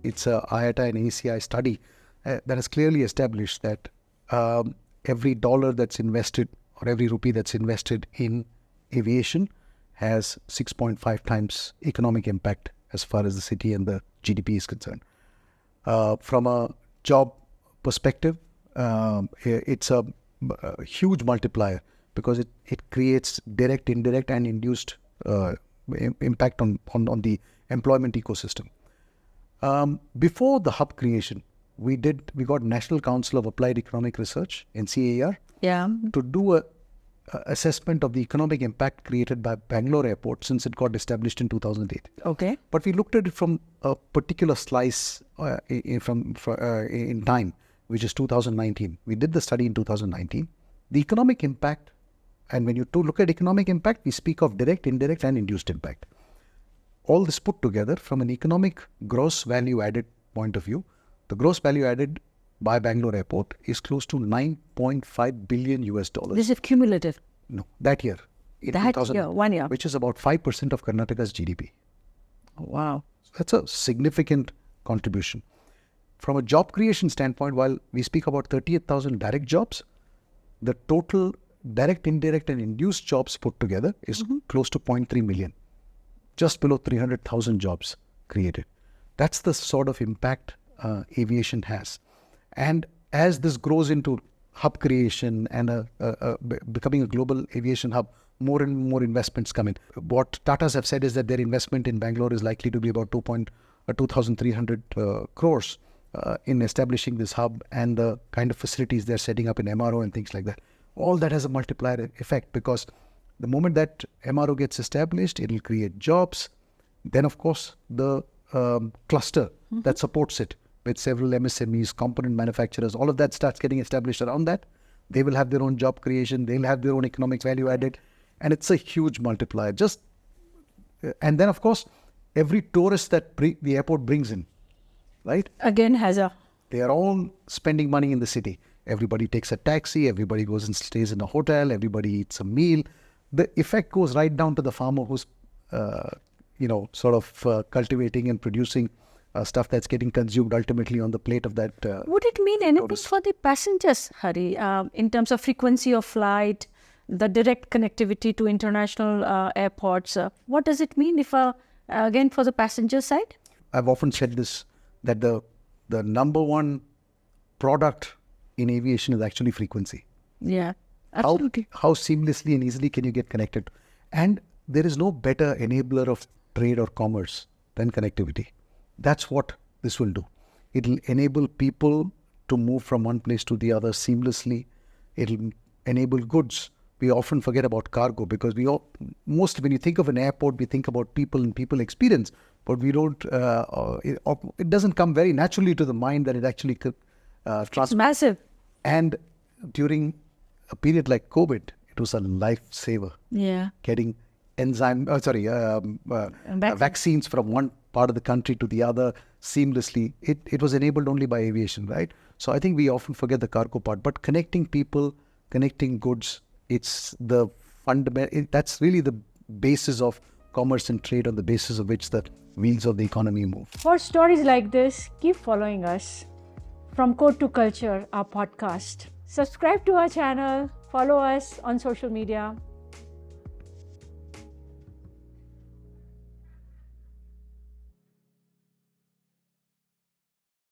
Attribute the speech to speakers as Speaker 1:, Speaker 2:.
Speaker 1: It's a IATA and ACI study that has clearly established that every dollar that's invested or every rupee that's invested in aviation has 6.5 times economic impact as far as the city and the GDP is concerned. From a job perspective, it's a huge multiplier because it creates direct, indirect and induced impact on the employment ecosystem. Before the hub creation, we got National Council of Applied Economic Research, NCAR, to do a assessment of the economic impact created by Bengaluru Airport since it got established in 2008.
Speaker 2: Okay.
Speaker 1: But we looked at it from a particular slice in time, which is 2019. We did the study in 2019. The economic impact, and when you look at economic impact, we speak of direct, indirect and induced impact. All this put together from an economic gross value added point of view, the gross value added by Bengaluru Airport is close to $9.5 billion US.
Speaker 2: This is cumulative?
Speaker 1: No, that year.
Speaker 2: That year, 1 year.
Speaker 1: Which is about 5% of Karnataka's GDP.
Speaker 2: Wow.
Speaker 1: So that's a significant contribution. From a job creation standpoint, while we speak about 38,000 direct jobs, the total direct, indirect and induced jobs put together is close to 0.3 million. Just below 300,000 jobs created. That's the sort of impact aviation has. And as this grows into hub creation and becoming a global aviation hub, more and more investments come in. What Tatas have said is that their investment in Bangalore is likely to be about 2,300 crores in establishing this hub and the kind of facilities they're setting up in MRO and things like that. All that has a multiplier effect because the moment that MRO gets established, it'll create jobs. Then, of course, the cluster that supports it with several MSMEs, component manufacturers, all of that starts getting established around that. They will have their own job creation. They'll have their own economic value added. And it's a huge multiplier. And then, of course, every tourist that the airport brings in, right?
Speaker 2: Again has
Speaker 1: they are all spending money in the city. Everybody takes a taxi. Everybody goes and stays in a hotel. Everybody eats a meal. The effect goes right down to the farmer who's, cultivating and producing stuff that's getting consumed ultimately on the plate of that.
Speaker 2: Would it mean anything for the passengers, Hari, in terms of frequency of flight, the direct connectivity to international airports? What does it mean if, again, for the passenger side?
Speaker 1: I've often said this, that the number one product in aviation is actually frequency.
Speaker 2: Yeah, absolutely.
Speaker 1: How seamlessly and easily can you get connected? And there is no better enabler of trade or commerce than connectivity. That's what this will do. It'll enable people to move from one place to the other seamlessly. It'll enable goods. We often forget about cargo because when you think of an airport, we think about people and people experience, but we don't, it doesn't come very naturally to the mind that it actually could
Speaker 2: it's massive.
Speaker 1: And during a period like COVID, it was a lifesaver.
Speaker 2: Yeah.
Speaker 1: Getting vaccines from one part of the country to the other seamlessly. It was enabled only by aviation, right? So I think we often forget the cargo part, but connecting people, connecting goods, it's the fundamental, that's really the basis of commerce and trade, on the basis of which the wheels of the economy move.
Speaker 2: For stories like this, keep following us. From Code to Culture, our podcast. Subscribe to our channel, follow us on social media.